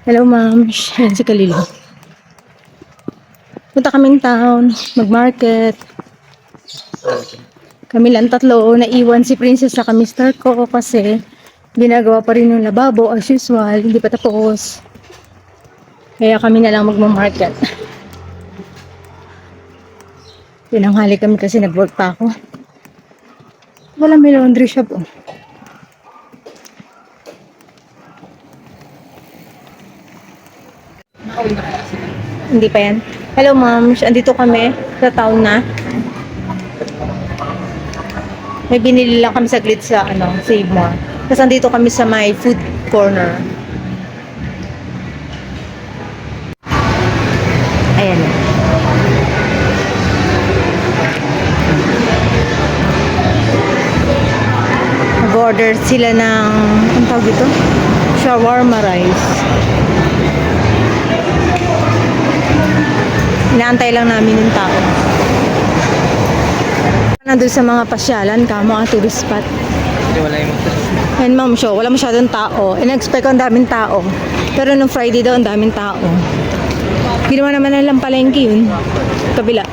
Hello, ma'am. Yan si Kalilo. Punta kaming town, mag-market. Kami lang tatlo. Naiwan si Princess sa mister ko kasi ginagawa pa rin yung lababo as usual. Hindi pa tapos. Kaya kami na lang magma-market. Pinanghali kami kasi nag-work pa ako. Wala, may laundry shop. Oh. Hindi pa yan. Hello, ma'am. Andito kami sa town na. May binili lang kami saglit sa Save More. Tapos andito kami sa my food corner. Ayan. Nag-order sila ng, ang tawag dito? Shawarma rice. Inaantay lang namin yung tao. Nandun sa mga pasyalan ka, mga tourist spot. Hindi, wala yung magtas. And ma'am, show, wala masyadong tao. In-expect ko ang daming tao. Pero nung Friday daw, ang daming tao. Ginawa naman nilang palengke yun. Kabila.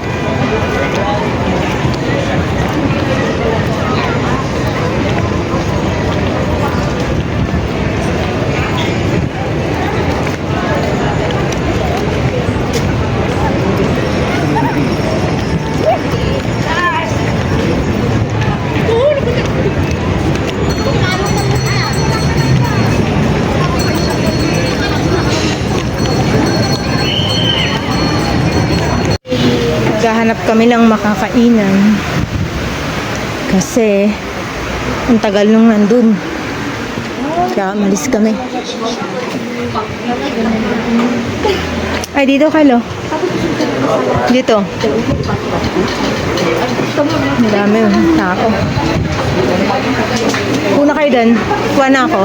Naghahanap kami ng makakainan kasi ang tagal nung nandun, kaya malis kami. Ay, dito Kalo, dito ang dami tao. Kuna kayo dun, kuha na ako.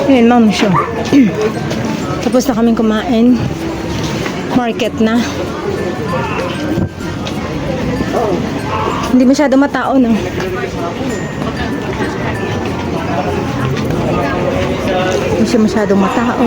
Ayan, ma'am, siya. Tapos na kaming kumain. Market na. Hindi masyado matao, no? Hindi siya masyadong matao.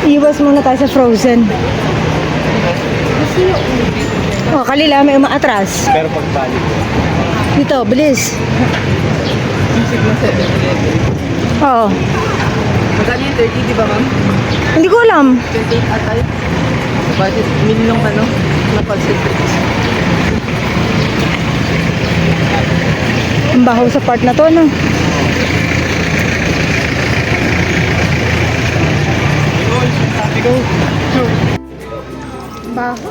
Iwas muna tayo sa frozen. Oh, kalila may umaatras. Pero pagbalik. Dito, bilis. Oo. Magkano yung 30, di ba ma'am? Hindi ko alam. 38 atay. Bakit? Minilong ka, no? Napansin. Ang bahaw sa part na to, no? Baho.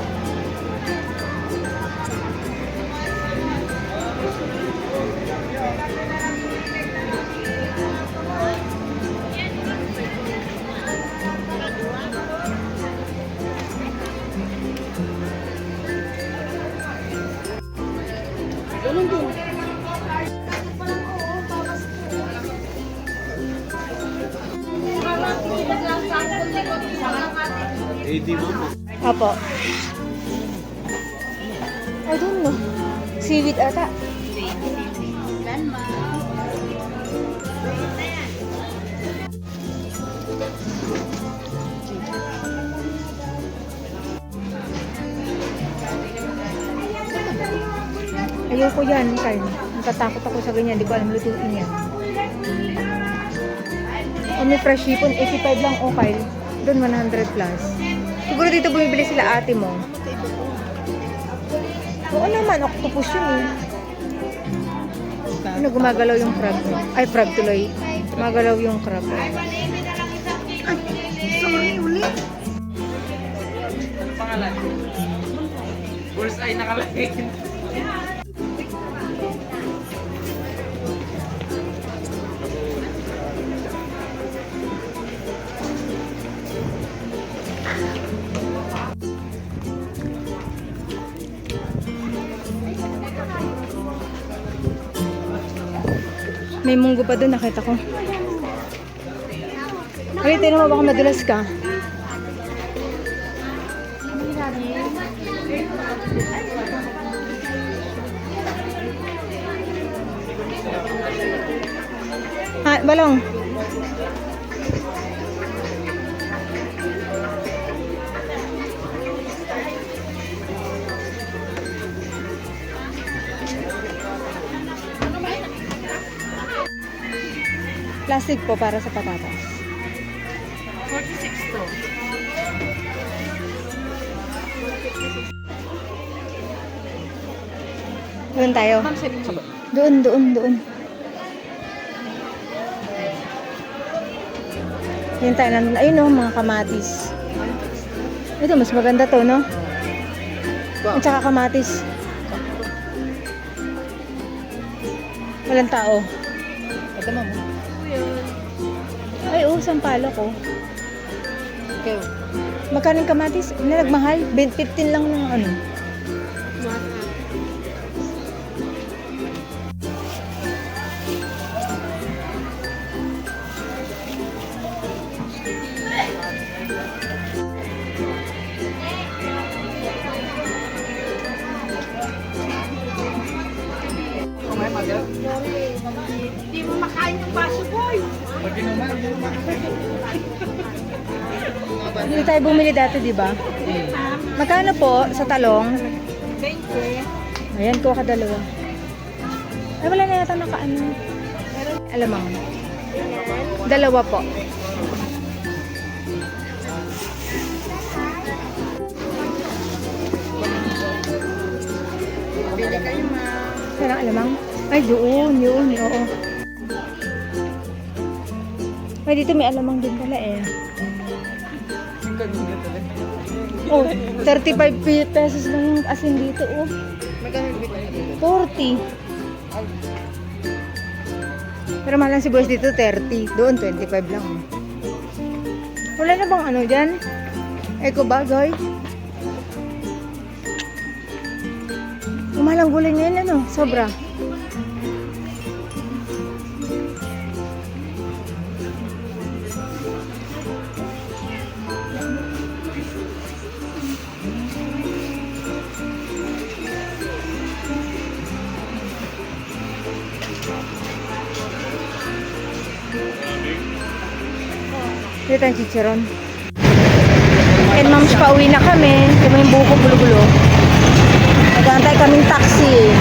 Apo. I don't know. Seaweed ata. Ayoko yan, Kyle. Natatakot ako sa ganyan. Hindi ko alam lutuin yan. Kung may fresh hipon, 85 lang o Kyle. Doon 100 plus. Siguro dito bumibili sila ate mo. Oo naman, octopus yun eh. Ano, gumagalaw yung crab. Ay, crab tuloy. Gumagalaw yung crab. Ay, sorry ulit. Ano pangalan? Bullseye nakalagay. May munggo pa doon, nakita ko. Okay, tinan mo, baka madulas ka. Ha, balong. Plastic po para sa patatas. 46 to. Doon tayo. Ma'am, 70. Doon. Yun tayo nandun. Ayun o, mga kamatis. Ito, mas maganda to, no? At saka kamatis. Walang tao. Ito, ma'am. Ay, sampalok ko. Okay. Magkano yung kamatis? Nagmahal? 15 lang ng ano. Kumain, Magal? Hindi mo makain yung baso, boy. Pag inuman. Hindi tayo bumili dati, di ba? Magkano po sa talong? 20. Ayan, kuha ka dalawa. Ay, wala na yata nakaano. Alamang. Dalawa po. Bili kayo, ma'am. Parang alamang? Ay, yun, oo. Ay, dito may alamang din pala eh. Yung kanina talaga. Oh, 35 pesos lang yung asin dito, oh. Magkano yung bita niyo? 40. Pero mahal lang si boss dito, 30. Doon, 25 lang. Oh. Wala na bang ano dyan? Eco bagay? Mahal ang gulay ngayon, ano? Sobra. Dito ang chicharon. And ma'am, pauwi na kami. Ito mo yung buko gulo-gulo. Nag-aantay kaming taxi.